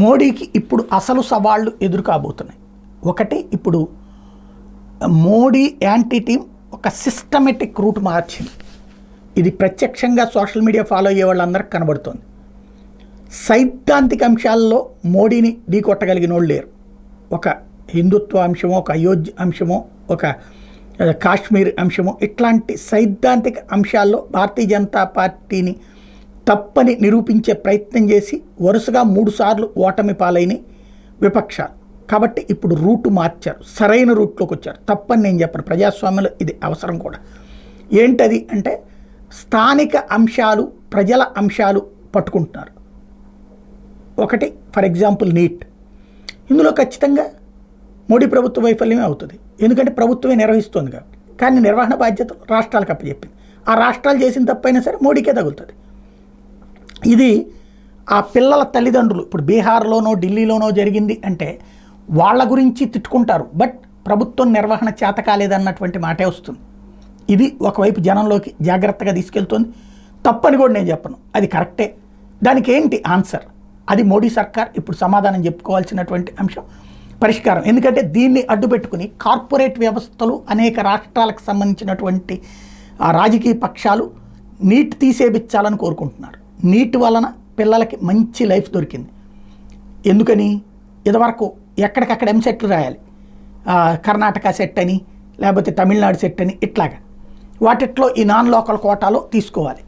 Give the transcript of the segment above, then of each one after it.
మోడీకి ఇప్పుడు అసలు సవాళ్ళు ఎదురు కాబోతున్నాయి. ఒకటి, ఇప్పుడు మోడీ యాంటీ టీం ఒక సిస్టమేటిక్ రూట్ మార్చింది. ఇది ప్రత్యక్షంగా సోషల్ మీడియా ఫాలో అయ్యే వాళ్ళందరికీ కనబడుతోంది. సైద్ధాంతిక అంశాల్లో మోడీని ఢీకొట్టగలిగిన వాళ్ళు లేరు. ఒక హిందుత్వ అంశమో, ఒక అయోధ్య అంశమో, ఒక కాశ్మీర్ అంశమో, ఇట్లాంటి సైద్ధాంతిక అంశాల్లో భారతీయ జనతా పార్టీని తప్పని నిరూపించే ప్రయత్నం చేసి వరుసగా 3 సార్లు ఓటమి పాలైన విపక్షాలు. కాబట్టి ఇప్పుడు రూటు మార్చారు, సరైన రూట్లోకి వచ్చారు. తప్పని నేను చెప్పను, ప్రజాస్వామ్యంలో ఇది అవసరం కూడా. ఏంటది అంటే స్థానిక అంశాలు, ప్రజల అంశాలు పట్టుకుంటున్నారు. ఒకటి, ఫర్ ఎగ్జాంపుల్ నీట్. ఇందులో ఖచ్చితంగా మోడీ ప్రభుత్వ వైఫల్యమే అవుతుంది, ఎందుకంటే ప్రభుత్వమే నిర్వహిస్తుంది కాబట్టి. కానీ నిర్వహణ బాధ్యతలు రాష్ట్రాలకు అప్పచెప్పింది. ఆ రాష్ట్రాలు చేసిన తప్పైనా సరే మోడీకే తగులుతుంది. ఇది ఆ పిల్లల తల్లిదండ్రులు ఇప్పుడు బీహార్లోనో ఢిల్లీలోనో జరిగింది అంటే వాళ్ళ గురించి తిట్టుకుంటారు, బట్ ప్రభుత్వం నిర్వహణ చేత కాలేదన్నటువంటి మాటే వస్తుంది. ఇది ఒకవైపు జనంలోకి జాగ్రత్తగా తీసుకెళ్తుంది. తప్పని కూడా నేను చెప్పను, అది కరెక్టే. దానికి ఏంటి ఆన్సర్? అది మోడీ సర్కార్ ఇప్పుడు సమాధానం చెప్పుకోవాల్సినటువంటి అంశం, పరిష్కారం. ఎందుకంటే దీన్ని అడ్డుపెట్టుకుని కార్పొరేట్ వ్యవస్థలు, అనేక రాష్ట్రాలకు సంబంధించినటువంటి రాజకీయ పక్షాలు నీట్ తీసేపించాలని కోరుకుంటున్నారు. నీట్ వలన పిల్లలకి మంచి లైఫ్ దొరికింది. ఎందుకని? ఇదివరకు ఎక్కడికక్కడ ఎంసెట్లు రాయాలి, కర్ణాటక సెట్ అని, లేకపోతే తమిళనాడు సెట్ అని, ఇట్లాగా వాటిట్లో ఈ నాన్ లోకల్ కోటాలో తీసుకోవాలి.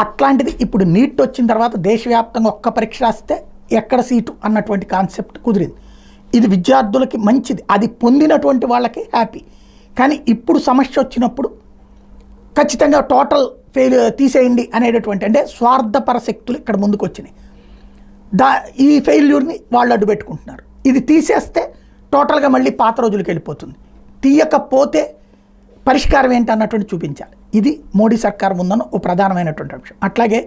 అట్లాంటిది ఇప్పుడు నీట్ వచ్చిన తర్వాత దేశవ్యాప్తంగా ఒక్క పరీక్ష రాస్తే ఎక్కడ సీటు అన్నటువంటి కాన్సెప్ట్ కుదిరింది. ఇది విద్యార్థులకి మంచిది, అది పొందినటువంటి వాళ్ళకి హ్యాపీ. కానీ ఇప్పుడు సమస్య వచ్చినప్పుడు ఖచ్చితంగా టోటల్ తీసేయండి అనేటటువంటి, అంటే స్వార్థపర శక్తులు ఇక్కడ ముందుకు వచ్చినాయి. ఈ ఫెయిల్యూర్ని వాళ్ళు అడ్డు పెట్టుకుంటున్నారు. ఇది తీసేస్తే టోటల్గా మళ్ళీ పాత రోజులకు వెళ్ళిపోతుంది. తీయకపోతే పరిష్కారం ఏంటి అన్నటువంటి చూపించాలి. ఇది మోడీ సర్కార్ ముందన్న ఓ ప్రధానమైనటువంటి అంశం. అట్లాగే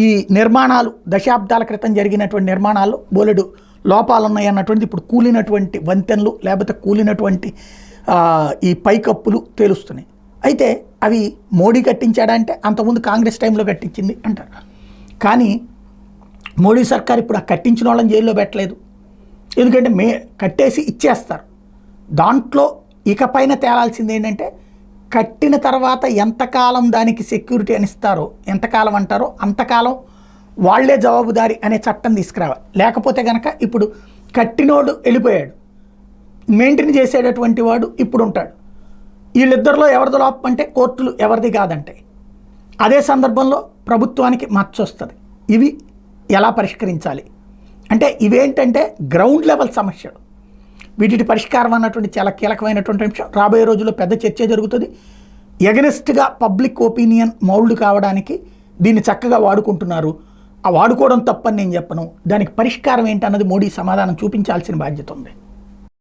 ఈ నిర్మాణాలు, దశాబ్దాల క్రితం జరిగినటువంటి నిర్మాణాల్లో బోలెడు లోపాలు ఉన్నాయి అన్నటువంటిది ఇప్పుడు కూలినటువంటి వంతెనలు, లేకపోతే కూలినటువంటి ఈ పైకప్పులు తేలుస్తున్నాయి. అయితే అవి మోడీ కట్టించాడంటే అంతకుముందు కాంగ్రెస్ టైంలో కట్టించింది అంటారు. కానీ మోడీ సర్కార్ ఇప్పుడు ఆ కట్టించిన వాళ్ళని జైల్లో పెట్టలేదు, ఎందుకంటే కట్టేసి ఇచ్చేస్తారు. దాంట్లో ఇకపైన తేలాల్సింది ఏంటంటే కట్టిన తర్వాత ఎంతకాలం దానికి సెక్యూరిటీ అని ఇస్తారో, ఎంతకాలం అంటారో అంతకాలం వాళ్లే జవాబుదారీ అనే చట్టం తీసుకురావాలి. లేకపోతే కనుక ఇప్పుడు కట్టినోడు వెళ్ళిపోయాడు, మెయింటైన్ చేసేటటువంటి వాడు ఇప్పుడు ఉంటాడు. వీళ్ళిద్దరిలో ఎవరిది లోపం అంటే కోర్టులు ఎవరిది కాదంటే, అదే సందర్భంలో ప్రభుత్వానికి మచ్చ వస్తుంది. ఇవి ఎలా పరిష్కరించాలి అంటే ఇవేంటంటే గ్రౌండ్ లెవెల్ సమస్యలు. వీటి పరిష్కారం అన్నటువంటి చాలా కీలకమైనటువంటి అంశం. రాబోయే రోజుల్లో పెద్ద చర్చ జరుగుతుంది. ఎగనెస్ట్గా పబ్లిక్ ఒపీనియన్ మౌల్డ్ కావడానికి దీన్ని చక్కగా వాడుకుంటున్నారు. ఆ వాడుకోవడం తప్పని నేను చెప్పను. దానికి పరిష్కారం ఏంటన్నది మోడీ సమాధానం చూపించాల్సిన బాధ్యత ఉంది.